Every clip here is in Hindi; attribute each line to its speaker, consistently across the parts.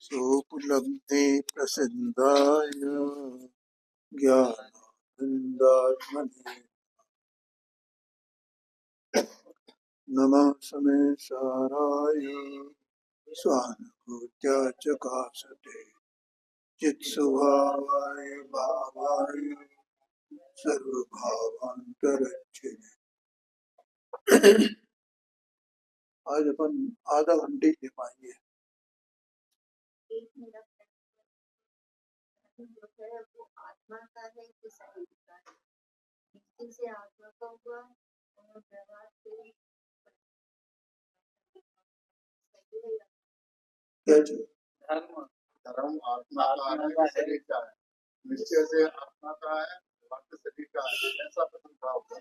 Speaker 1: सोपलब्धि प्रसिद्धाय ज्ञानानन्दात्मने नमः समेशाराय स्वानुभूत्या चकासते चित्स्वभावाय भावाय सर्वभावान्तरच्छिने। आज अपन आधा घंटे दे पाएंगे।
Speaker 2: आत्मा का है कि शरीर का है, से आत्मा का हुआ और व्यवहार से
Speaker 1: क्या चीज
Speaker 3: धर्म धर्म आत्मा का शरीर का है, निश्चय से आत्मा का है, व्यवहार से शरीर का है, ऐसा प्रथम भाव है।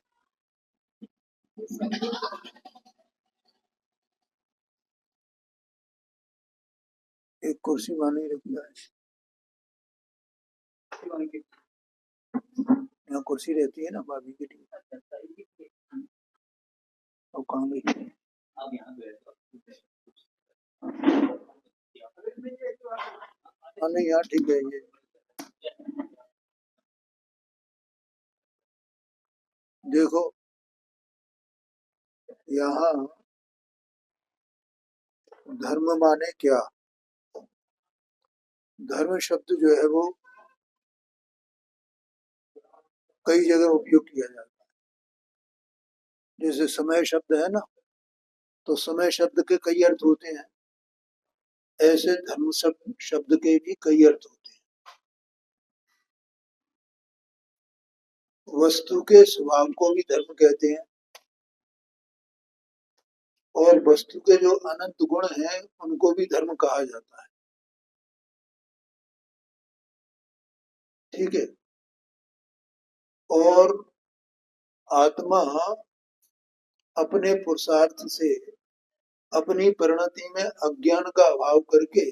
Speaker 1: एक कुर्सी मानी रखी है। यहाँ कुर्सी रहती है ना भाभी की टीम। और कहाँ गई? हाँ नहीं यहाँ ठीक है ये। देखो यहाँ धर्म माने क्या? धर्म शब्द जो है वो कई जगह उपयोग किया जाता है। जैसे समय शब्द है ना, तो समय शब्द के कई अर्थ होते हैं। ऐसे धर्म शब्द के भी कई अर्थ होते हैं। वस्तु के स्वभाव को भी धर्म कहते हैं और वस्तु के जो अनंत गुण हैं उनको भी धर्म कहा जाता है। ठीक है। और आत्मा अपने पुरुषार्थ से अपनी परिणति में अज्ञान का अभाव करके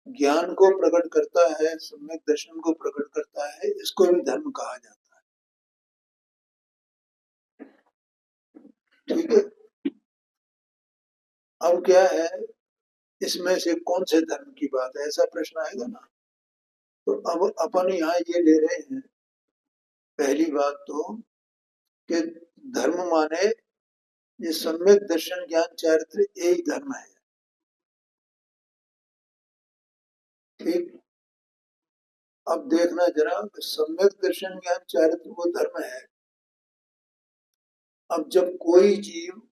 Speaker 1: ज्ञान को प्रकट करता है, सम्यक दर्शन को प्रकट करता है, इसको भी धर्म कहा जाता है। ठीक है। अब क्या है, इसमें से कौन से धर्म की बात है, ऐसा प्रश्न आएगा ना। तो अब अपन यहाँ ये ले रहे हैं, पहली बात तो कि धर्म माने ये सम्यक दर्शन ज्ञान चारित्र यही धर्म है। ठीक। अब देखना जरा, सम्यक दर्शन ज्ञान चारित्र वो धर्म है। अब जब कोई जीव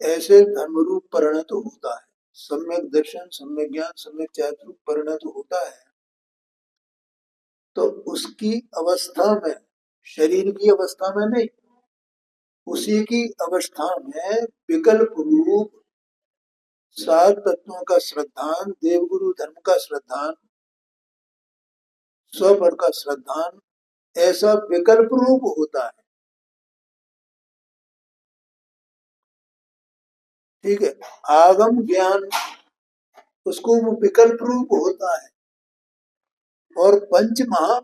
Speaker 1: ऐसे धर्म रूप परिणत होता है, सम्यक दर्शन सम्यक ज्ञान सम्यक चारित्र परिणत होता है, तो उसकी अवस्था में, शरीर की अवस्था में नहीं, उसी की अवस्था में विकल्प रूप सात तत्वों का श्रद्धान, देवगुरु धर्म का श्रद्धान, स्वपर का श्रद्धान, ऐसा विकल्प रूप होता है। ठीक है। आगम ज्ञान उसको वो विकल्प रूप होता है। और पंच महा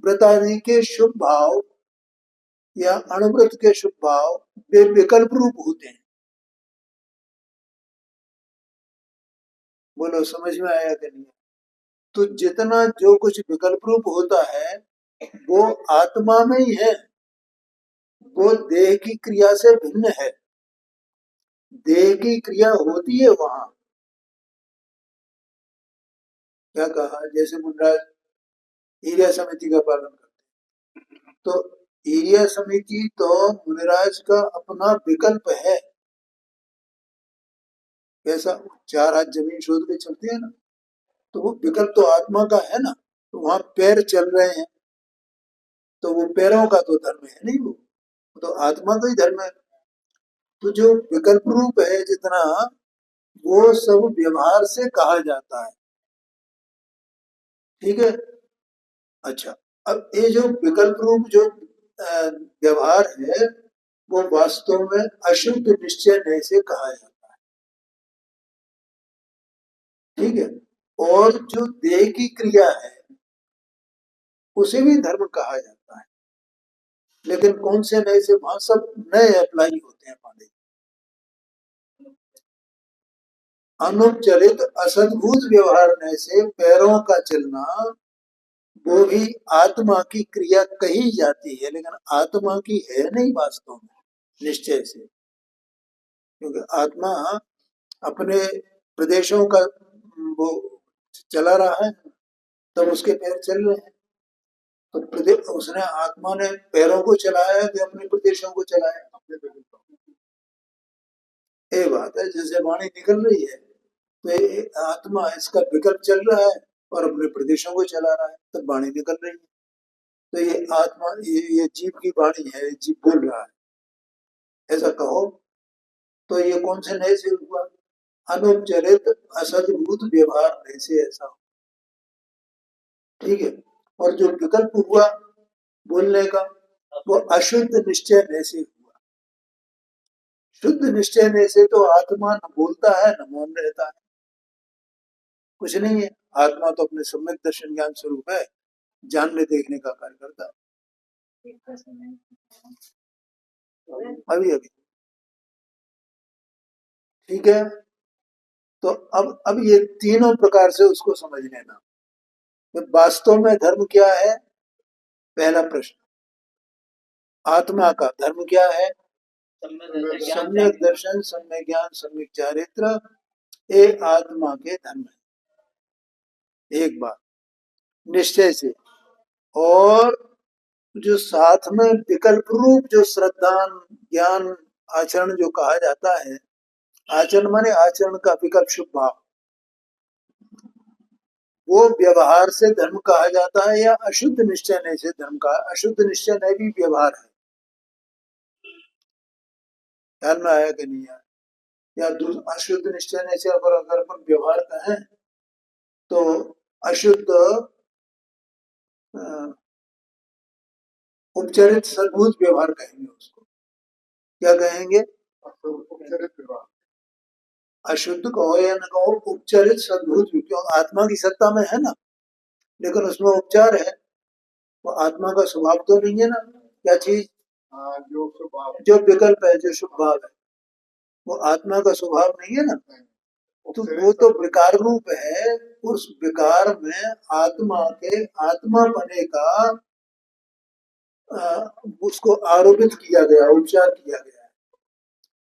Speaker 1: व्रतादि के शुभ भाव या अणुव्रत के शुभ भाव वे विकल्प रूप होते हैं। बोलो समझ में आया कि नहीं? तो जितना जो कुछ विकल्प रूप होता है वो आत्मा में ही है, वो देह की क्रिया से भिन्न है। देह की क्रिया होती है वहां। क्या कहा, जैसे मुंडराज ईर्या समिति का पालन करते हैं, तो ईर्या समिति तो मुनिराज का अपना विकल्प है। कैसा? चार हाथ जमीन शोध के चलते हैं ना, तो वो विकल्प तो आत्मा का है ना। तो वहां पैर चल रहे हैं, तो वो पैरों का तो धर्म है नहीं, वो तो आत्मा का ही धर्म है। तो जो विकल्प रूप है जितना, वो सब व्यवहार से कहा जाता है। ठीक है। अच्छा, अब ये जो विकल्प रूप जो व्यवहार है वो वास्तव में अशुद्ध निश्चय नहीं से कहा जाता है। ठीक है। और जो देह की क्रिया है उसे भी धर्म कहा जाता है, लेकिन कौन से नए से, वहां सब नए अप्लाई होते हैं पांडे। अनुपचरित असद्भुत व्यवहार से पैरों का चलना वो भी आत्मा की क्रिया कही जाती है, लेकिन आत्मा की है नहीं वास्तव में निश्चय से, क्योंकि आत्मा अपने प्रदेशों का वो चला रहा है, तब उसके पैर चल रहे हैं। तो प्रदेश उसने आत्मा ने पैरों को चलाया कि अपने प्रदेशों को चलाया, अपने प्रदेशों को। ये बात है, जैसे वाणी निकल रही है तो ये आत्मा इसका विकल्प चल रहा है और अपने प्रदेशों को चला रहा है, तब वाणी निकल रही है। तो ये आत्मा ये जीव की वाणी है, जीव बोल रहा है ऐसा कहो तो ये कौन से नए से हुआ? अनुपचरित असद्भुत व्यवहार नए से ऐसा हो, ठीक है। और जो विकल्प हुआ बोलने का वो अशुद्ध निश्चय नए से हुआ। शुद्ध निश्चय नए से तो आत्मा न बोलता है न मौन रहता है, कुछ नहीं है। आत्मा तो अपने सम्यक दर्शन ज्ञान स्वरूप है, जानने देखने का कार्य करता है। अभी अभी ठीक है। तो अब ये तीनों प्रकार से उसको समझ लेना। तो वास्तव में धर्म क्या है? पहला प्रश्न, आत्मा का धर्म क्या है? सम्यक दर्शन, सम्यक ज्ञान, सम्यक चारित्र, ये आत्मा के धर्म है। एक बात निश्चय से। और जो साथ में विकल्प रूप जो श्रद्धा ज्ञान आचरण जो कहा जाता है, आचरण माने आचरण का विकल्प शुभ भाव, वो व्यवहार से धर्म कहा जाता है या अशुद्ध निश्चय नहीं से धर्म का? अशुद्ध निश्चय नहीं भी व्यवहार है, ध्यान में आया कि नहीं आया? या अशुद्ध निश्चय नहीं से अगर अपन व्यवहार कहें तो अशुद्ध उपचरित सद्भुत व्यवहार कहेंगे उसको। क्या कहेंगे? उपचरित व्यवहार। अशुद्ध कहो या न कहो, उपचरित सद्भुत, क्यों आत्मा की सत्ता में है ना, लेकिन उसमें उपचार है। वो आत्मा का स्वभाव तो नहीं है ना। क्या चीज? जो विकल्प है, जो शुभ भाव है, वो आत्मा का स्वभाव नहीं है ना। तो वो तो विकार रूप है। उस विकार में आत्मा के आत्मा बने का उसको आरोपित किया गया, उपचार किया गया है,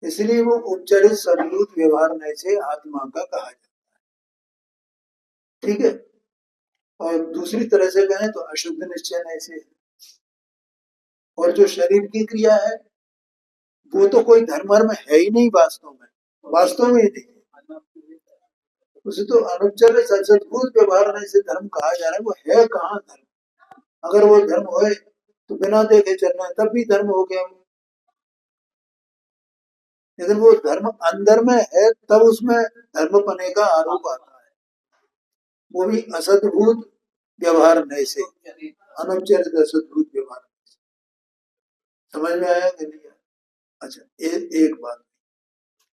Speaker 1: इसलिए वो उपचरित सद्भुत व्यवहार में से आत्मा का कहा जाता है, ठीक है। और दूसरी तरह से कहें तो अशुद्ध निश्चय नहीं से। और जो शरीर की क्रिया है वो तो कोई धर्म है ही नहीं वास्तव में, वास्तव में ही नहीं। उसे तो अनुपचर सद्भुत व्यवहार नहीं से धर्म कहा जा रहा है। वो है कहाँ धर्म? अगर वो धर्म हो तो बिना देखे चलना, तब भी धर्म हो गया। लेकिन वो धर्म अंदर में है, तब उसमें धर्म पने का आरोप आता है, वो भी असद्भुत व्यवहार नहीं से, अनुपचरित असद्भुत व्यवहार। समझ में आया कि नहीं? अच्छा, एक बात।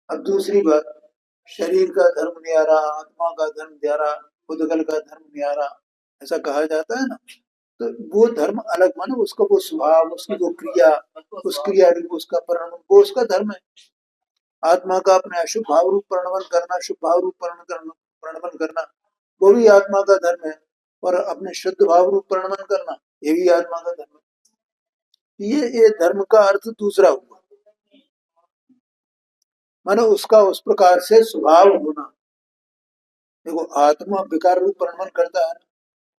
Speaker 1: अब दूसरी बात, शरीर का धर्म न्यारा, आत्मा का धर्म न्यारा, उदगल का धर्म न्यारा, ऐसा कहा जाता है ना। तो वो धर्म अलग माने उसका वो स्वभाव, उसकी वो क्रिया, उस क्रिया उसका परिणाम, वो उसका धर्म है। आत्मा का अपने अशुभ भाव रूप परिणमन करना, शुभ भाव रूप परिणमन करना, वो भी आत्मा का धर्म है। और अपने शुद्ध भाव रूप परिणमन करना, ये भी आत्मा का धर्म है। ये धर्म का अर्थ दूसरा हुआ, माने उसका उस प्रकार से स्वभाव होना। देखो, आत्मा विकार रूप परिणमन करता है,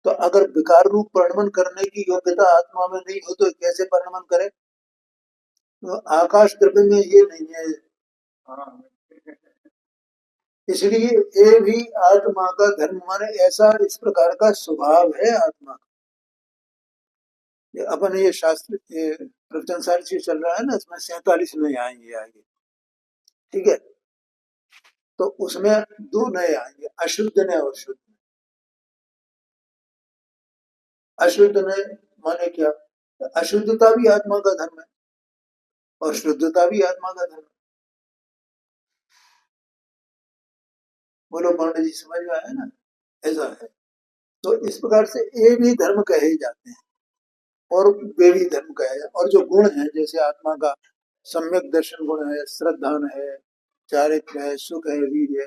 Speaker 1: तो अगर विकार रूप परिणमन करने की योग्यता आत्मा में नहीं हो तो कैसे परिणमन करे? तो आकाश द्रव्य में ये नहीं है। इसलिए ये भी आत्मा का धर्म माने ऐसा इस प्रकार का स्वभाव है आत्मा का। अपन ये शास्त्र प्रवचन सारी चल रहा है ना, इसमें 47 में आएंगे आगे, ठीक है। तो उसमें दो नए आएंगे, अशुद्ध नए और शुद्ध। अशुद्ध नए माने क्या? अशुद्धता भी आत्मा का धर्म है और शुद्धता भी आत्मा का धर्म है। बोलो पांडे जी, समझ में आया ना? ऐसा है। तो इस प्रकार से ये भी धर्म कहे जाते हैं और वे भी धर्म कहे। और जो गुण है, जैसे आत्मा का सम्यक दर्शन गुण है, श्रद्धान है, चारित्र है, सुख है, वीर है,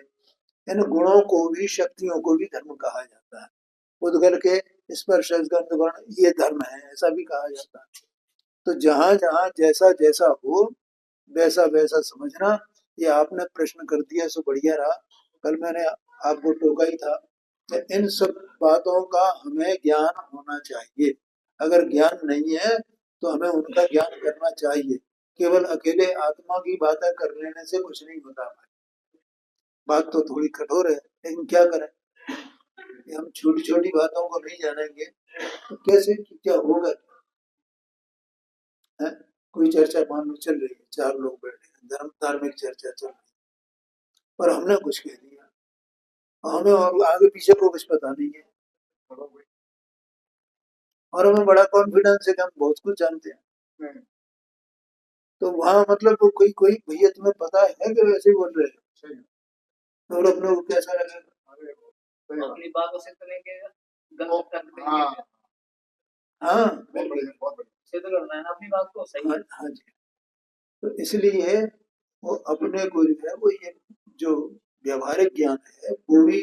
Speaker 1: इन गुणों को भी, शक्तियों को भी धर्म कहा जाता है। उद्गल के स्पर्श गंध वर्ण ये धर्म है, ऐसा भी कहा जाता है। तो जहां जहां जैसा जैसा हो वैसा वैसा समझना। ये आपने प्रश्न कर दिया सो बढ़िया रहा। कल मैंने आपको टोका ही था कि इन सब बातों का हमें ज्ञान होना चाहिए। अगर ज्ञान नहीं है तो हमें उनका ज्ञान करना चाहिए। केवल अकेले आत्मा की बातें कर लेने से कुछ नहीं होता। बात तो थोड़ी कठोर है, लेकिन क्या करें, हम छोटी छोटी बातों को नहीं जानेंगे तो कैसे क्या होगा। है? कोई चर्चा मान लो चल रही है, 4 लोग बैठे हैं, धार्मिक चर्चा चल रही है, पर हमने कुछ कह दिया, हमें और आगे पीछे को कुछ पता नहीं है, और हमें बड़ा कॉन्फिडेंस है कि हम बहुत कुछ जानते हैं। तो वहां मतलब वो कोई कोई भैया तुम्हें पता है कि वैसे बोल रहे हैं, और अपने को कैसा लगेगा,
Speaker 4: अपनी बातों से तो लेके गलत कर देंगे।
Speaker 1: हाँ
Speaker 4: सिद्ध करना है ना अपनी बात को सही।
Speaker 1: हाँ जी। तो इसलिए वो अपने को जो है वो ये जो व्यवहारिक ज्ञान है वो भी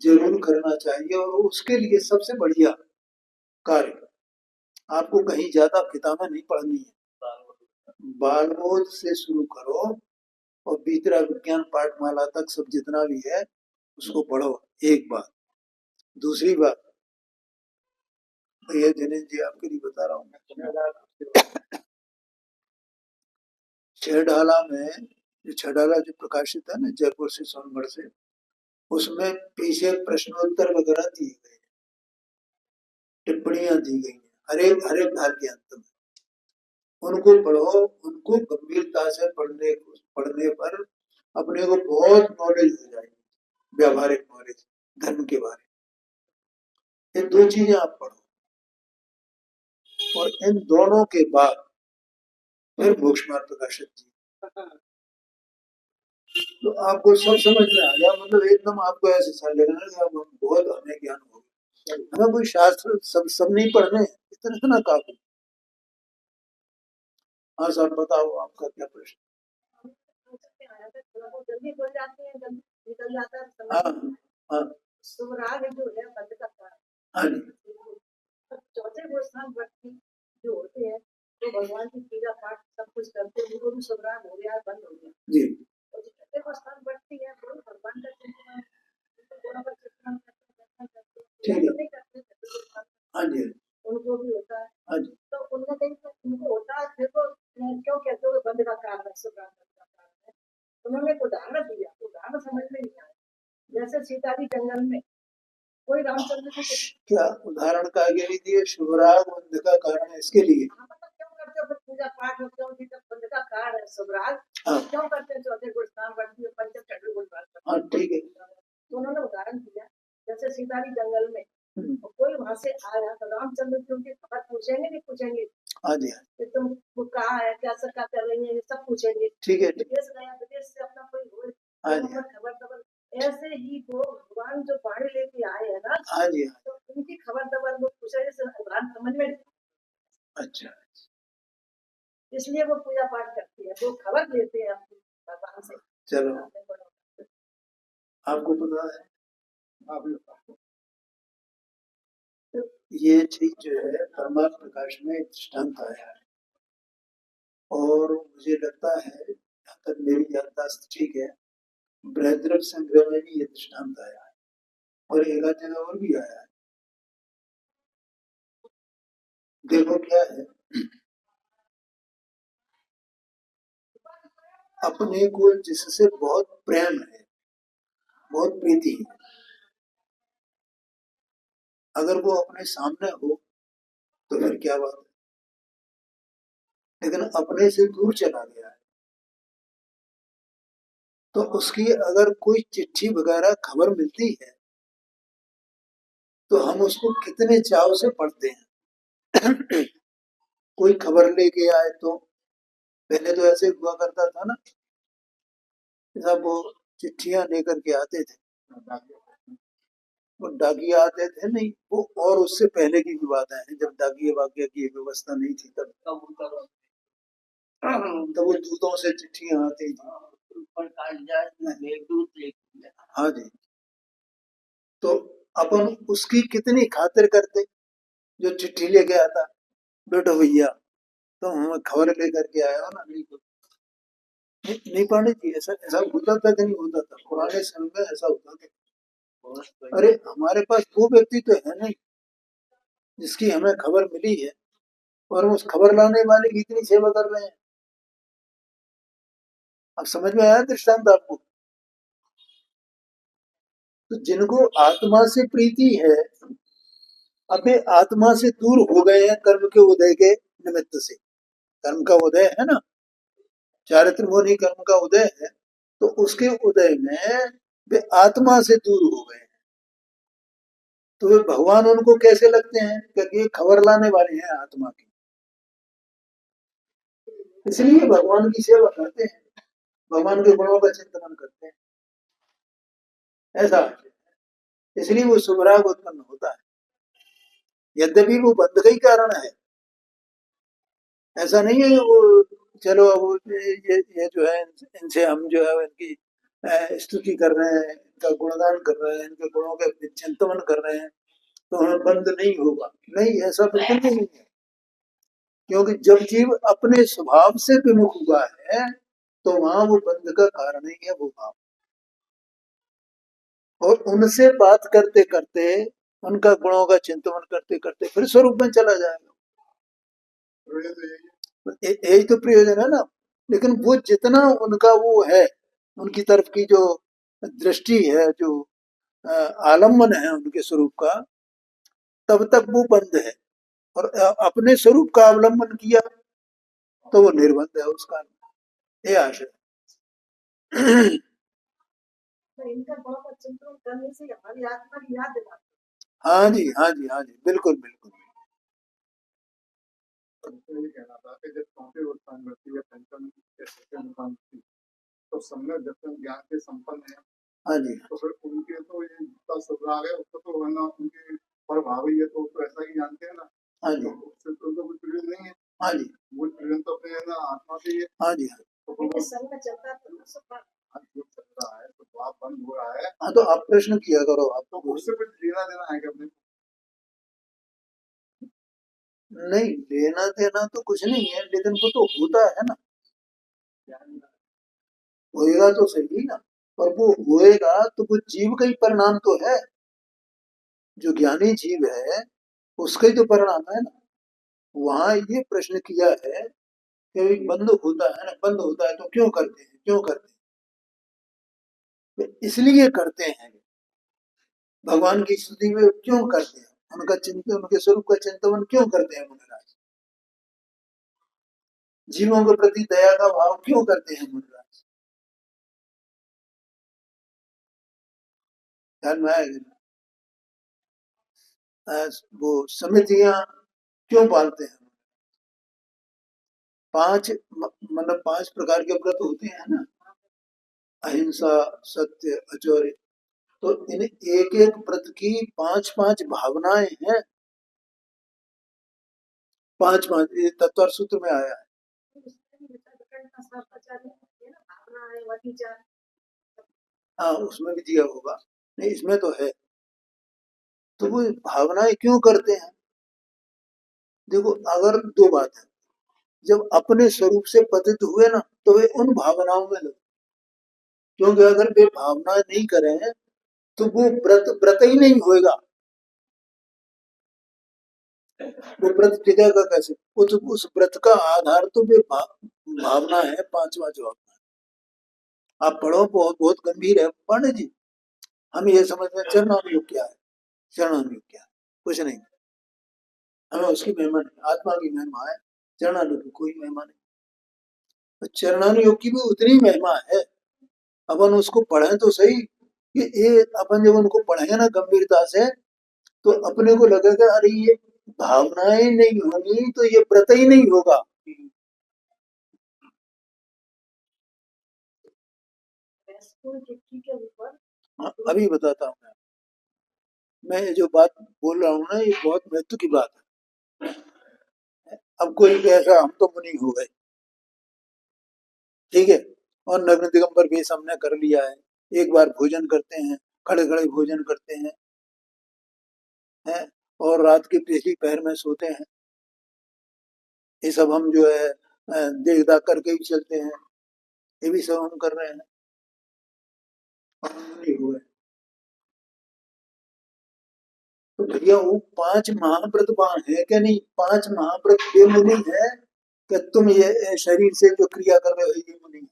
Speaker 1: जरूर करना चाहिए। और उसके लिए सबसे बढ़िया कार्य, आपको कहीं ज्यादा किताबें नहीं पढ़नी है, बालबोध से शुरू करो और बीतरा विज्ञान पाठमाला तक सब जितना भी है उसको पढ़ो। एक बात। दूसरी बात, भैया दिनेश जी आपके लिए बता रहा हूँ, छेड़ाला में जो छेड़ाला जो प्रकाशित है ना जयपुर से सोनगढ़ से, उसमें पीछे प्रश्नोत्तर वगैरह दिए गए, टिप्पणियां दी गई हैं हर एक भाग के अंत में। उनको पढ़ो, उनको गंभीरता से पढ़ने पर अपने को बहुत नॉलेज हो जाएगी, व्यावहारिक नॉलेज धर्म के बारे में। ये 2 चीजें आप पढ़ो, और इन दोनों के बाद फिर मोक्ष मार्ग प्रकाशित जी, तो आपको सब समझ में आ गया। मतलब एकदम आपको ऐसे सा लगना कि अब हम बहुत हमें ज्ञान हो गया। हमें कोई शास्त्र सब नहीं पढ़ने, इतना काफी। हाँ साहब बताओ आपका क्या प्रश्न।
Speaker 2: जल्दी बोल जाते हैं, जल्दी निकल जाता है।
Speaker 1: हाँ हाँ
Speaker 2: सुराग जो है बंद का कारण।
Speaker 1: हाँ जी।
Speaker 2: चौथे गोस्वामी व्यक्ति जो होते हैं तो भगवान की पूजा पाठ सब कुछ करते हैं, उनको भी सुराग हो गया, बंद हो गया
Speaker 1: जी।
Speaker 2: और जो छठे गोस्वामी व्यक्ति है वो भगवान का चिंतन करते हैं।
Speaker 1: हाँ जी
Speaker 2: उनको भी होता है।
Speaker 1: हाँ जी।
Speaker 2: तो उनमें कहीं तो उनको होता है, देखो क्यों कहते हो बंद का कारण है, सुराग का कारण है। उन्होंने एक उदाहरण दिया, उदाहरण समझ में नहीं आया। जैसे सीता जी जंगल में कोई रामचंद्र को
Speaker 1: क्या उदाहरण का आगे नहीं दिए, शुभराग बंध का कारण है इसके लिए।
Speaker 2: क्यों करते हो पूजा पाठ में, क्यों बंध का कारण है शुभराग,
Speaker 1: हाँ
Speaker 2: क्यों करते हैं चौथे गोस्वामी बढ़ती है पंचम छठे गोस्वामी।
Speaker 1: हाँ ठीक है।
Speaker 2: तो उन्होंने उदाहरण दिया, जैसे सीता जी जंगल में और कोई वहां से आया तो रामचंद्र की उनकी खबर पूछेंगे नहीं पूछेंगे,
Speaker 1: हाँ जी
Speaker 2: कि तुम कहा है क्या क्या कर रही है, ये सब पूछेंगे।
Speaker 1: ठीक है।
Speaker 2: विदेश गया, विदेश से अपना कोई हो
Speaker 1: हाँ जी
Speaker 2: खबर। ऐसे ही वो भगवान जो बाणी लेके आए हैं ना,
Speaker 1: हाँ जी
Speaker 2: तो उनकी खबर वो पूछे भगवान समझ में।
Speaker 1: अच्छा,
Speaker 2: इसलिए वो पूजा पाठ करती है, वो खबर लेते हैं अपनी भगवान से।
Speaker 1: चलो आपको पता है, तो ये चीज जो है परमात्मा प्रकाश में दृष्टांत आया है, और मुझे लगता है जहाँ तक मेरी याददाश्त ठीक है, बृहद्रथ संग्रह में भी ये दृष्टांत आया है, और एक आध जगह और भी आया है। देखो क्या है, अपने को जिससे बहुत प्रेम है, बहुत प्रीति है, अगर वो अपने सामने हो तो फिर क्या बात है, लेकिन अपने से दूर चला गया है तो उसकी अगर कोई चिट्ठी वगैरह खबर मिलती है तो हम उसको कितने चाव से पढ़ते हैं। कोई खबर लेके आए तो पहले तो ऐसे हुआ करता था ना, सब वो चिट्ठियां लेकर के आते थे, वो डाकिया आते थे नहीं वो, और उससे पहले की भी बात है जब डाकिया वाकिया की व्यवस्था नहीं थी तब वो दूतों से चिट्ठियां आती थी,
Speaker 4: ऊपर काट जाए मेघदूत लेके
Speaker 1: हाँ जी, तो अपन उसकी कितनी खातिर करते, जो चिट्ठी लेके आता, बेटो भैया तो हमें खबर लेकर के आया हो ना। नहीं पांडे जी, ऐसा ऐसा होता था कि नहीं होता था? पुराने समय में ऐसा होता था। अरे हमारे पास वो व्यक्ति तो है नहीं जिसकी हमें खबर मिली है और हम उस खबर लाने वाले की इतनी सेवा कर रहे हैं। अब समझ में आया दृष्टांत आपको? तो जिनको आत्मा से प्रीति है, अबे आत्मा से दूर हो गए हैं कर्म के उदय के निमित्त से। कर्म का उदय है ना, चारित्र मोनी कर्म का उदय है, तो उसके उदय में वे आत्मा से दूर हो गए हैं। तो वे भगवान उनको कैसे लगते हैं? क्योंकि ये खबर लाने वाले हैं आत्मा की, इसलिए भगवान की सेवा करते हैं, भगवान के गुणों का चिंतन करते हैं, ऐसा है। इसलिए वो शुभराग उत्पन्न होता है, यद्यपि वो बंध का ही कारण है। ऐसा नहीं है वो चलो अब ये जो है इनसे हम जो है इनकी स्तुति कर रहे हैं, इनका गुणगान कर रहे हैं, इनके गुणों का चिंतन कर रहे हैं तो हमें बंध नहीं होगा। नहीं, ऐसा बिल्कुल नहीं है, क्योंकि जब जीव अपने स्वभाव से विमुख हुआ है तो वहां वो बंध का कारण ही है वो भाव। और उनसे बात करते करते, उनका गुणों का चिंतन करते करते फिर स्वरूप में चला जाएगा। यही तो प्रयोजन है ना। लेकिन वो जितना उनका वो है, उनकी तरफ की जो दृष्टि है, जो आलम्बन है उनके स्वरूप का, तब तक वो बंद है। और अपने स्वरूप का अवलंबन किया तो वो निर्बंध है उसका। ये आशय।
Speaker 2: तो इनका गुणों का चिंतन करने से हमारी आत्मा की याद दिलाती है।
Speaker 1: हाँ जी, हाँ जी, हाँ जी, बिल्कुल बिल्कुल।
Speaker 3: ये कहना था कि जब चौथी उत्पन्न करती है पंचम थी, तो सम्यक दर्शन ज्ञान के संपन्न है।
Speaker 1: हाँ जी,
Speaker 3: तो फिर उनके तो ये जितना सुधार है उसको तो है ना, उनके प्रभावी है तो ऐसा ही जानते हैं ना।
Speaker 1: हाँ जी,
Speaker 3: उससे तो कोई प्रयोजन नहीं है।
Speaker 1: हाँ जी,
Speaker 3: वो प्रयोजन तो अपने है ना आत्मा से ही है।
Speaker 1: हाँ जी,
Speaker 3: तो
Speaker 2: इनके संग में चलता तो ना सब बात।
Speaker 3: जो चल रहा है तो बाप बंद हो रहा है,
Speaker 1: हाँ, तो आप प्रश्न किया करो, आप
Speaker 3: तो उससे कुछ लेना देना है क्या अपने?
Speaker 1: नहीं, लेना देना तो कुछ नहीं है, लेकिन वो तो होता है ना, होएगा तो सही ना। और वो होएगा तो वो जीव का ही परिणाम तो है, जो ज्ञानी जीव है उसका ही तो परिणाम है ना। वहां ये प्रश्न किया है कि बंद होता है ना, बंद होता है तो क्यों करते हैं, क्यों करते हैं? तो इसलिए करते हैं, भगवान की स्तुति में क्यों करते हैं, उनका चिंतन, उनके स्वरूप का चिंतन क्यों करते हैं मुनिराज, जीवों के प्रति दया का भाव क्यों करते हैं मुनिराज? ध्यान में आएगा। वो समितियां क्यों पालते हैं? पांच मतलब 5 प्रकार के व्रत होते हैं ना, अहिंसा, सत्य, अचौर्य। तो इन एक एक व्रत की 5-5 भावनाएं हैं, 5-5 ये तत्वर सूत्र में आया है। हाँ, उसमें भी दिया होगा, नहीं इसमें तो है। तो वो भावनाएं क्यों करते हैं? देखो, अगर 2 बात है, जब अपने स्वरूप से पतित हुए ना तो वे उन भावनाओं में लगे, क्योंकि अगर वे भावनाएं नहीं करें तो वो व्रत व्रत ही नहीं होएगा, वो व्रत टिकेगा कैसे? उस व्रत का आधार तो वे भावना है, 5वां जवाब। आप पढ़ो, बहुत बहुत गंभीर है पंडित जी। हम ये समझते हैं चरणानुयोग क्या है, चरणानुयोग क्या है, कुछ नहीं, हमें उसकी महिमा नहीं, आत्मा की महिमा है, चरणानुयोग की कोई महिमा नहीं। तो चरणानुयोग की भी उतनी महिमा है, अपन उसको पढ़े तो सही। कि ये अपन जब उनको पढ़ेंगे ना गंभीरता से तो अपने को लगेगा अरे ये भावनाएं नहीं होंगी तो ये व्रत ही नहीं होगा।
Speaker 2: चिट्ठी के ऊपर
Speaker 1: हाँ, अभी बताता हूँ मैं जो बात बोल रहा हूँ ना, ये बहुत महत्व की बात है। अब कोई कहेगा हम तो मुनि हो गए, ठीक है, और नग्न दिगंबर वेश हमने कर लिया है, एक बार भोजन करते हैं, खड़े खड़े भोजन करते हैं, हैं और रात के पहली पहर में सोते हैं, ये सब हम जो है देख दाख करके ही चलते हैं, ये भी सब हम कर रहे हैं, हम नहीं हुए। तो भैया वो 5 महाव्रत वहां है क्या नहीं? 5 महाव्रत ये मुनि है कि तुम ये शरीर से जो क्रिया कर रहे हो ये मुनि है।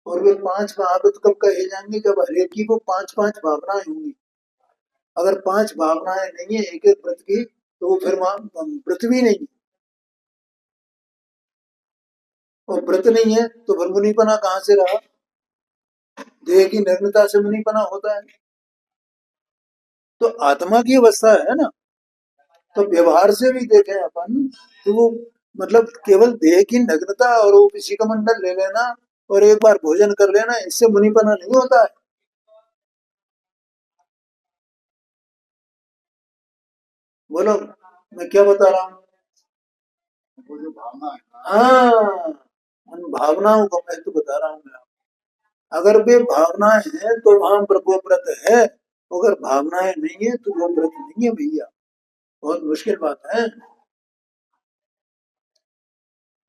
Speaker 1: और वे 5 महाव्रत कब कहे जाएंगे? जब हर एक की को 5-5 भावनाएं होंगी। अगर 5 भावनाएं नहीं है एक एक व्रत की तो वो फिर वहां पृथ्वी नहीं है, और व्रत नहीं है तो फिर मुनिपना कहाँ से रहा? देह की नग्नता से मुनिपना होता है। तो आत्मा की अवस्था है ना, तो व्यवहार से भी देखें अपन तो वो मतलब केवल देह की नग्नता और वो किसी का मंडल ले लेना और एक बार भोजन कर लेना, इससे मुनिपना नहीं होता है। बोलो मैं क्या बता रहा हूँ?
Speaker 3: वो जो भावना है ना,
Speaker 1: हाँ, उन भावनाओं को मैं तो बता रहा हूँ मैं। अगर वे भावनाएं हैं तो वहां वो व्रत है, अगर भावनाएं नहीं है तो वो व्रत नहीं है भैया। बहुत मुश्किल बात है।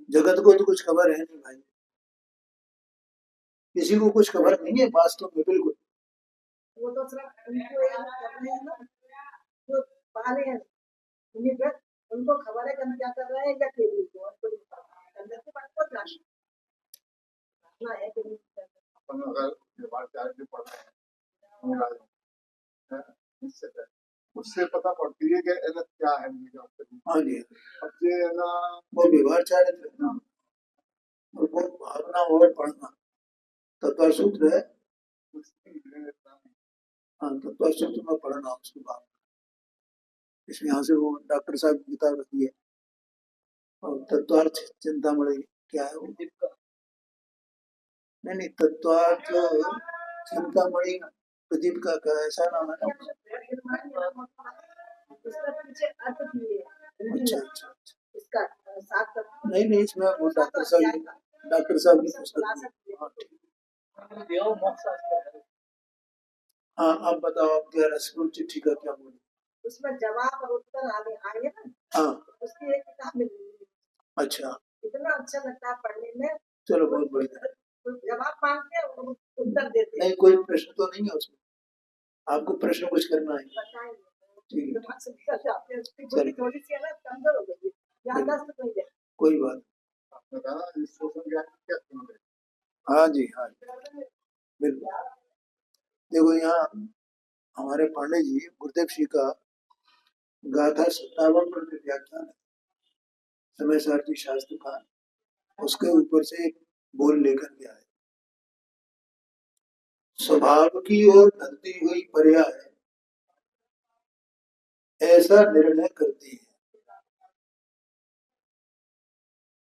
Speaker 1: जगत को तो कुछ खबर है नहीं भाई, किसी को कुछ खबर नहीं है वास्तव में, बिल्कुल।
Speaker 2: वो तो सिर्फ उनको याद करने हैं ना, जो पाले हैं उन्हीं पे, उनको खबर है कि हम क्या कर रहे हैं या केवल को और कोई अंदर से बात को जानना है कि नहीं कर रहे।
Speaker 3: अपन अगर व्यवहार चार्ज भी पढ़ रहे हैं निश्चित है, उससे पता पड़ती है कि ऐसा क्या है मेरा।
Speaker 1: हाँ जी,
Speaker 3: अब ये है ना
Speaker 1: वो व्यवहार चारित्र है ना, और वो भावना और पढ़ना तत्व सूत्र है। हाँ, तत्व सूत्र में पढ़ना उसके बाद इसमें यहाँ से वो डॉक्टर साहब की किताब रखी है, और तत्वार्थ चिंतामणि क्या है वो? नहीं तत्वार्थ चिंतामणि प्रदीप का क्या ऐसा नाम है ना?
Speaker 2: उसका पीछे अर्थ दिए हैं।
Speaker 1: अच्छा अच्छा अच्छा।
Speaker 2: इसका सात तत्व
Speaker 1: नहीं इसमें वो डॉक्टर साहब की पुस्तक है। हाँ, ठीक। हाँ आप बताओ, आपके रसगुल चिट्ठी का क्या बोले?
Speaker 2: उसमें जवाब और उत्तर आने आए ना,
Speaker 1: हाँ
Speaker 2: उसकी एक किताब मिली है।
Speaker 1: अच्छा,
Speaker 2: इतना अच्छा लगता है पढ़ने में।
Speaker 1: चलो बहुत बढ़िया।
Speaker 2: तो जवाब मांगते हैं और उत्तर देते हैं।
Speaker 1: नहीं कोई प्रश्न तो नहीं है उसमें, आपको प्रश्न कुछ करना है?
Speaker 2: बताएंगे।
Speaker 1: ठीक है,
Speaker 2: दिमाग से निकल जाते हैं, उसकी बुद्धि थोड़ी सी है ना कमजोर हो गई है, याददाश्त नहीं है।
Speaker 1: कोई बात नहीं।
Speaker 3: आपने कहा ना इस सोशल ज्ञान क्या क्यों है?
Speaker 1: हाँ जी हाँ जी, बिल्कुल। देखो यहाँ हमारे पांडे जी गुरुदेव श्री का गाथा 57 पर जो व्याख्यान है समय सारथी शास्त्र का, उसके ऊपर से एक बोल लेकर के आए। स्वभाव की ओर ढलती हुई पर्याय ऐसा निर्णय करती है।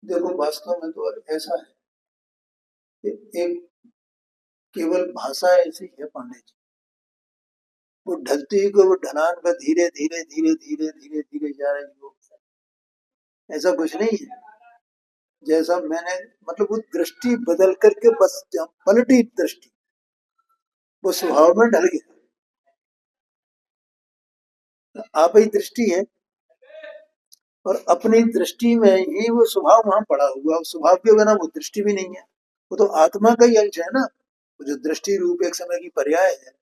Speaker 1: देखो वास्तव में तो ऐसा है कि एक केवल भाषा ऐसी है पांडे जी, वो ढलती हुई को वो ढलान पर धीरे धीरे धीरे धीरे धीरे धीरे जा रही हो, ऐसा कुछ नहीं है। जैसा मैंने मतलब वो दृष्टि बदल करके बस पलटी दृष्टि, वो स्वभाव में ढल गया। आप ही दृष्टि है और अपनी दृष्टि में ही वो स्वभाव वहां पड़ा हुआ, स्वभाव के बिना वो दृष्टि भी नहीं है। वो तो आत्मा का ही अंश है ना, वो जो दृष्टि रूप एक समय की पर्याय है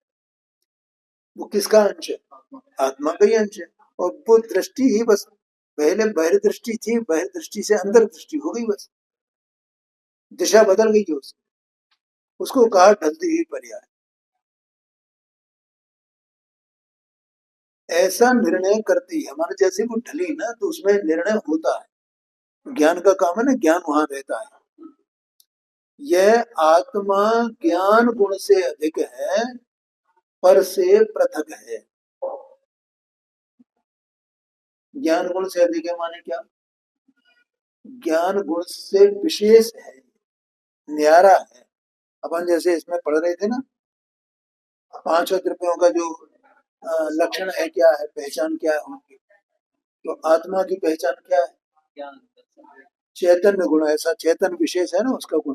Speaker 1: वो किसका अंश है? आत्मा का ही अंश है। और वो दृष्टि ही बस पहले बाह्य दृष्टि थी, बाह्य दृष्टि से अंदर दृष्टि हो गई, बस दिशा बदल गई है उसको कहा ढलती हुई पर्याय। ऐसा निर्णय करती है, हमारे जैसे वो ढली ना तो उसमें निर्णय होता है। ज्ञान का काम है ना, ज्ञान वहां रहता है। यह आत्मा ज्ञान गुण से अधिक है, पर से पृथक है। ज्ञान गुण से अधिक है माने क्या? ज्ञान गुण से विशेष है, न्यारा है। अपन जैसे इसमें पढ़ रहे थे ना, 5 द्रव्यों का जो लक्षण है, क्या है, पहचान क्या है उनकी, तो आत्मा की पहचान क्या है? चैतन्य गुण, ऐसा चैतन्य विशेष है ना उसका गुण।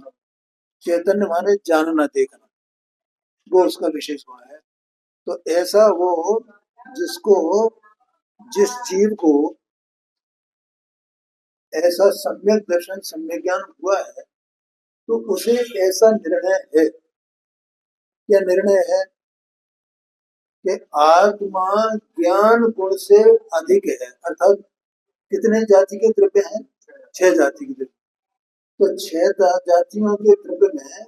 Speaker 1: चैतन्य माने जानना देखना, वो उसका विशेष गुण है। तो ऐसा वो जिसको, जिस जीव को ऐसा सम्यक दर्शन सम्यक ज्ञान हुआ है, तो उसे ऐसा निर्णय है, क्या निर्णय है कि आत्मा ज्ञान गुण से अधिक है। अर्थात कितने जाति के द्रव्य हैं? 6 जाति के द्रव्य। तो 6 जातियों के द्रव्य में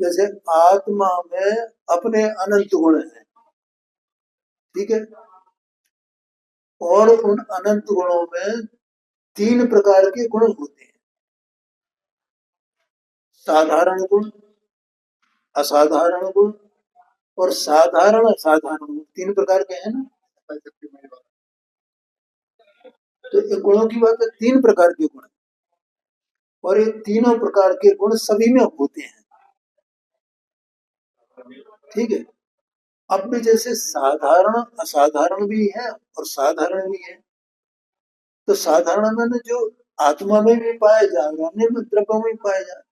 Speaker 1: जैसे आत्मा में अपने अनंत गुण हैं, ठीक है, और उन अनंत गुणों में 3 प्रकार के गुण होते हैं, साधारण गुण, असाधारण गुण और साधारण असाधारण गुण। 3 प्रकार के हैं ना। तो इन गुणों की बात है, 3 प्रकार के गुण, और ये तीनों प्रकार के गुण सभी में होते हैं, ठीक है। अब भी जैसे साधारण असाधारण भी है और साधारण भी है, तो साधारण में जो आत्मा में भी पाया जाएगा, अन्य द्रव्यों में भी पाया जाएगा,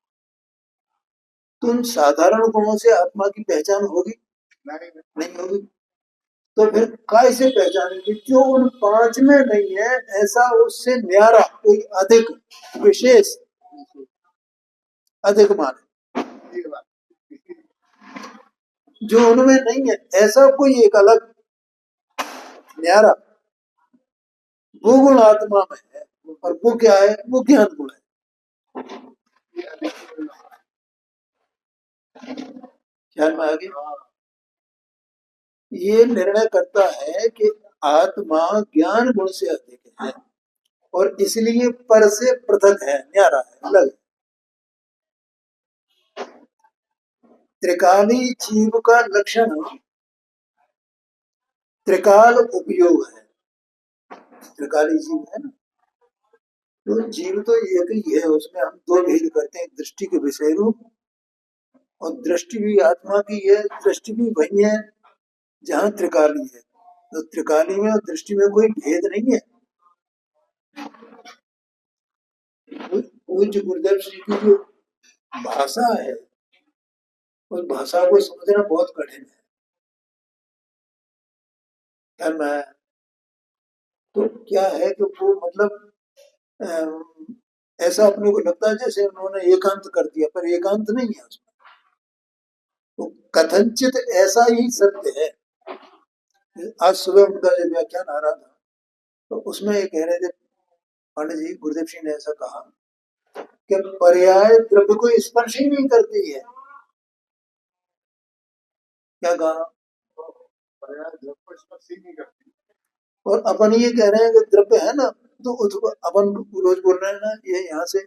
Speaker 1: तो उन साधारण गुणों से आत्मा की पहचान होगी? नहीं होगी। तो फिर कैसे पहचानेंगे? जो उन 5 में नहीं है, ऐसा उससे न्यारा कोई अधिक विशेष अधिक माने, जो उनमें नहीं है ऐसा कोई एक अलग न्यारा, वो गुण आत्मा में है, और वो क्या है? वो ज्ञान गुण है। ख्याल में आ गया? ये निर्णय करता है कि आत्मा ज्ञान गुण से अधिक है और इसलिए पर से पृथक है, न्यारा है, अलग है। त्रिकाली जीव का लक्षण त्रिकाल उपयोग है। त्रिकाली जीव है ना, तो जीव तो एक ही है, उसमें हम 2 भेद करते हैं, दृष्टि के विषय रूप, और दृष्टि भी आत्मा की है, दृष्टि भी वही है जहाँ त्रिकाली है। तो त्रिकाली में और दृष्टि में कोई भेद नहीं है। पूज्य गुरुदेव श्री की जो भाषा है, उस भाषा को समझना बहुत कठिन है। तो क्या है कि वो मतलब ऐसा अपने को लगता है जैसे उन्होंने एकांत कर दिया, पर एकांत नहीं है उसमें। तो कथनचित ऐसा ही सत्य है। आज सुबह उनका जब व्याख्यान आ रहा था, तो उसमें ये कह रहे थे पंडित जी, गुरुदेव सिंह ने ऐसा कहा कि पर्याय द्रव्य को स्पर्श ही नहीं करती है। क्या कहा?
Speaker 3: पर्याय द्रव्य को स्पर्श ही नहीं करती।
Speaker 1: और अपन ये कह रहे हैं कि द्रव्य है ना, तो अपन रोज बोल रहे हैं ना, ये यहाँ से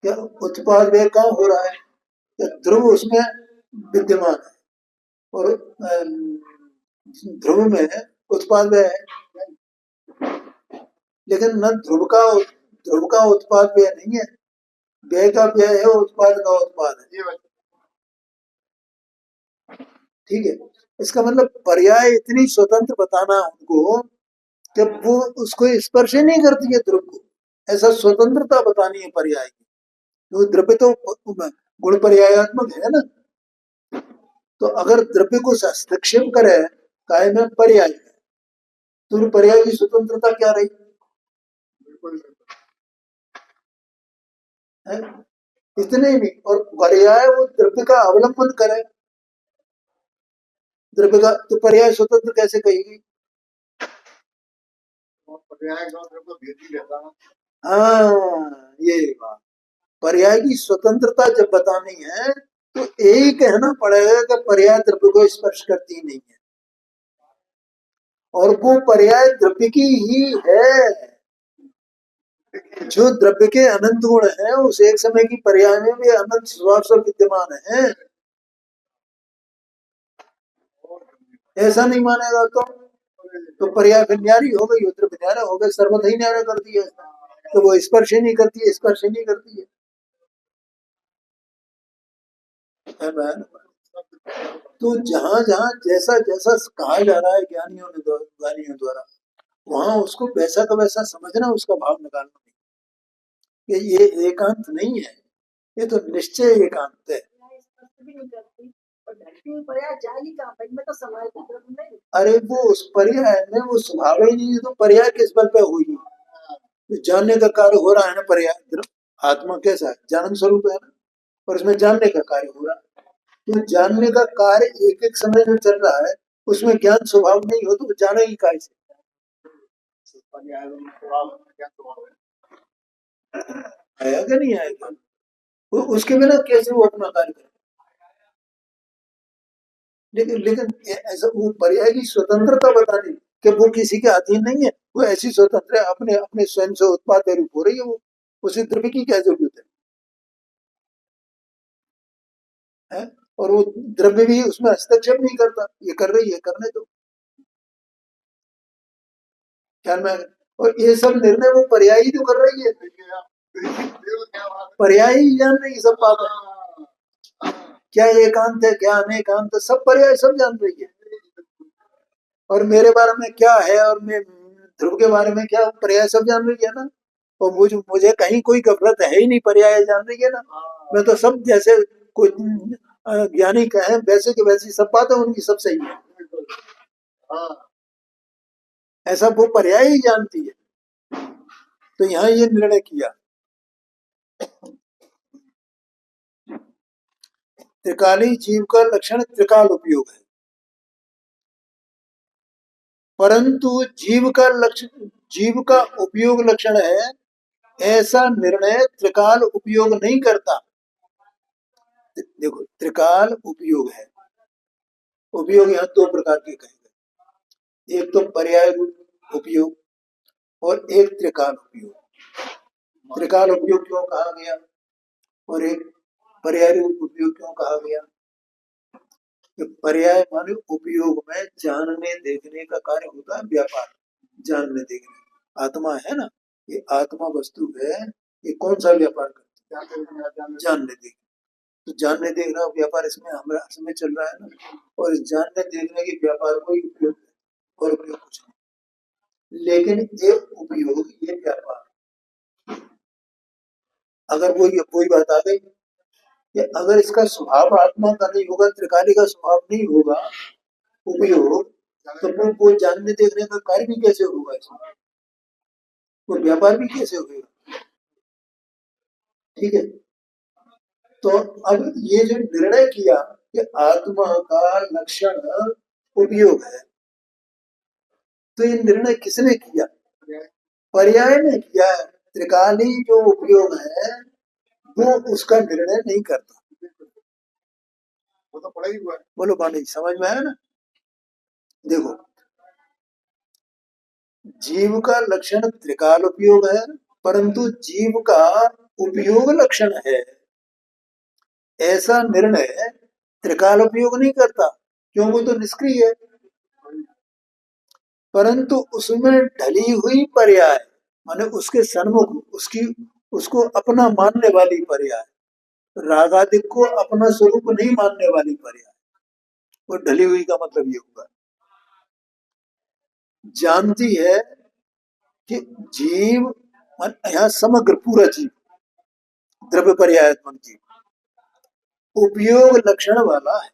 Speaker 1: क्या उत्पाद व्यय कहाँ हो रहा है? ध्रुव उसमें विद्यमान है और ध्रुव में उत्पाद व्यय है, लेकिन न ध्रुव का उत्पाद व्यय नहीं है, व्यय का व्यय है, उत्पाद का उत्पाद है, ठीक है। इसका मतलब पर्याय इतनी स्वतंत्र बताना उनको कि वो उसको स्पर्श ही नहीं करती है ध्रुव को, ऐसा स्वतंत्रता बतानी है पर्याय की। तो द्रव्य तो गुण पर्यायात्मक है ना, तो अगर द्रव्य को हस्तक्षेप करे काय में पर्याय है, तो पर्याय की स्वतंत्रता क्या रही है? इतने ही नहीं, और पर्याय वो द्रव्य का अवलंबन करे, द्रव्य का, तो पर्याय स्वतंत्र कैसे कहेगी? हाँ, ये बात, पर्याय की स्वतंत्रता जब बतानी है तो यही कहना पड़ेगा कि पर्याय द्रव्य को स्पर्श करती नहीं है, और वो पर्याय द्रव्य की ही है। जो द्रव्य के अनंत गुण है, उस एक समय की पर्याय में भी अनंत स्वभाव से विद्यमान है। ऐसा नहीं मानेगा तो पर्याय फिर न्यारी हो गई, द्रव्य न्यारा हो गए, सर्वथा ही न्यारा कर दिया, तो वो स्पर्श ही नहीं करती है, स्पर्श ही नहीं करती है। तो जहां जहां जैसा जैसा कहा जा रहा है ज्ञानियों द्वारा, वहां उसको वैसा का वैसा समझना, उसका भाव निकालना। कि ये एकांत नहीं है, ये तो निश्चय एकांत है।
Speaker 2: पर्याय स्पष्ट भी नहीं करती और ढलती हुई पर्याय जाएगी कहाँ भाई, मैं तो समाज की तरफ नहीं।
Speaker 1: अरे वो उस पर्याय में वो स्वभाव ही नहीं है, तो पर्याय किस बल पे हुई? तो जानने का कार्य हो रहा है ना, पर्याय आत्मा कैसा है, जानन स्वरूप है ना, और इसमें जानने का कार्य हो रहा है। तो जानने का कार्य एक एक समय में चल रहा है, उसमें ज्ञान स्वभाव नहीं हो तो जाना ही काय से?
Speaker 3: पर्याय में स्वभाव है, क्या स्वभाव है?
Speaker 1: आएगा नहीं आएगा, वो उसके बिना कैसे वो अपना कार्य करे? लेकिन लेकिन ऐसा वो पर्याय की स्वतंत्रता बता दी कि वो किसी के अधीन नहीं है, वो ऐसी स्वतंत्र है, अपने अपने स्वयं से उत्पाद रूप हो रही है, वो उसे द्रव्य की क्या जरूरत है? और वो द्रव्य भी उसमें हस्तक्षेप नहीं करता, ये कर रही है करने दो, ख्याल में आ गया? और ये सब निर्णय वो पर्याय ही तो कर रही है, पर्याय ही जान रही है सब बात है, क्या एकांत है क्या अनेकांत है, सब पर्याय सब जान रही है। और मेरे बारे में क्या है और मैं ध्रुव के बारे में क्या, पर्याय सब जान रही है ना। और मुझे कहीं कोई गफलत है ही नहीं, पर्याय जान रही है ना। मैं तो सब जैसे कोई ज्ञानी कहे वैसे के वैसी सब बातें उनकी सब सही है, ऐसा वो पर्याय ही जानती है। तो यहाँ ये निर्णय किया, त्रिकाली जीव का लक्षण त्रिकाल उपयोग है, परंतु जीव का उपयोग लक्षण है, ऐसा निर्णय त्रिकाल उपयोग नहीं करता। देखो त्रिकाल उपयोग है, उपयोग यहाँ दो प्रकार के कहे गए, एक तो पर्याय रूप उपयोग और एक त्रिकाल उपयोग। त्रिकाल उपयोग क्यों कहा गया और एक पर्याय रूप उपयोग क्यों कहा गया? कि पर्याय माने उपयोग में जानने देखने का कार्य होता है, व्यापार जानने देखने, आत्मा है ना, ये आत्मा वस्तु है, ये कौन सा व्यापार करती है? जानने देखने। तो जानने देखना व्यापार इसमें हमारा समय चल रहा है ना, और इस जानने देखने के व्यापार को ही उपयोग है, और उपयोग कुछ नहीं। लेकिन ये उपयोग ये व्यापार, अगर वही बात आ गई कि अगर इसका स्वभाव आत्मा का नहीं होगा, त्रिकाली का स्वभाव नहीं होगा उपयोग, तो वो जानने देखने का कार्य भी कैसे होगा, इसमें वो व्यापार भी कैसे होगा? ठीक है, तो अब ये जो निर्णय किया कि आत्मा का लक्षण उपयोग है, तो ये निर्णय किसने किया? पर्याय ने किया है। त्रिकाली जो उपयोग है वो उसका निर्णय नहीं करता, वो तो पड़ा ही हुआ है। बोलो बानी, समझ में आया ना? देखो जीव का लक्षण त्रिकाल उपयोग है, परंतु जीव का उपयोग लक्षण है, ऐसा निर्णय त्रिकाल उपयोग नहीं करता, क्यों? वो तो निष्क्रिय है। परंतु उसमें ढली हुई पर्याय माने उसके सन्मुख उसको अपना मानने वाली पर्याय, रागादिक को अपना स्वरूप नहीं मानने वाली पर्याय, वो ढली हुई का मतलब ये हुआ, जानती है कि जीव यहाँ समग्र पूरा जीव द्रव्य पर्यायत्मक जीव उपयोग लक्षण वाला है।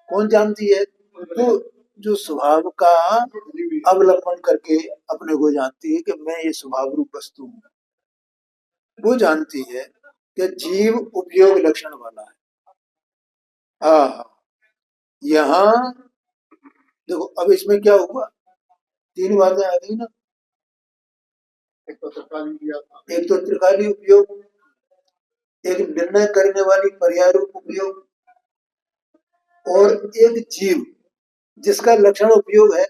Speaker 1: कौन जानती है? तो जो स्वभाव का अवलंबन करके अपने को जानती है कि मैं ये स्वभाव रूप वस्तु हूँ, वो जानती है कि जीव उपयोग लक्षण वाला है। यहाँ देखो अब इसमें क्या हुआ, तीन बातें आ गई ना, एक तो त्रिकाली उपयोग, एक निर्णय करने वाली पर्याय रूप उपयोग, और एक जीव जिसका लक्षण उपयोग है।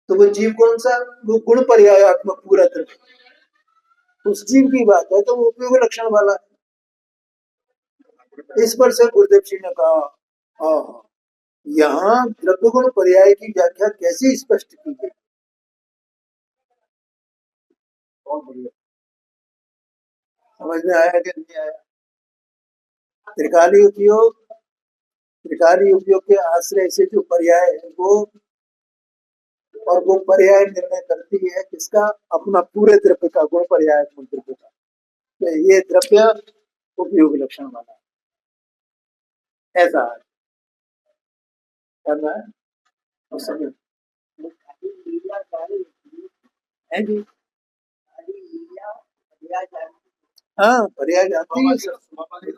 Speaker 1: तो वो जीव कौन सा? वो गुण पर्यायात्मक पूरा द्रव्य, उस जीव की बात है, तो वो उपयोग लक्षण वाला है। इस पर से गुरुदेव जी ने कहा यहाँ द्रव्य गुण पर्याय की व्याख्या कैसे स्पष्ट की गई। समझ में आया कि नहीं आया? त्रिकाली उपयोग के आश्रय से जो पर्याय है वो और वो पर्याय निर्णय करती है किसका, अपना पूरे द्रव्य का, गुण पर्यायात्मक द्रव्य का। तो ये द्रव्य उपयोग लक्षण वाला है, ऐसा है करना है। और समझ
Speaker 4: खाली लीला जारी
Speaker 1: है जी।
Speaker 4: खाली लीला पर्याय जारी
Speaker 1: हाँ, पर्याय जानती है सब।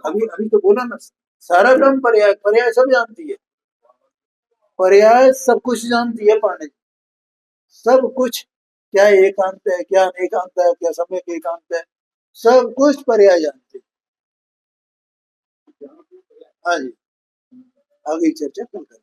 Speaker 1: अभी अभी तो बोला ना, सारा क्रम पर्याय, पर्याय सब जानती है, पर्याय सब कुछ जानती है पांडे जी, सब कुछ। क्या एकांत है, क्या अनेकांत है, क्या सम्यक एकांत है, सब कुछ पर्याय जानती है। हाँ जी, आगे चर्चा कल करें।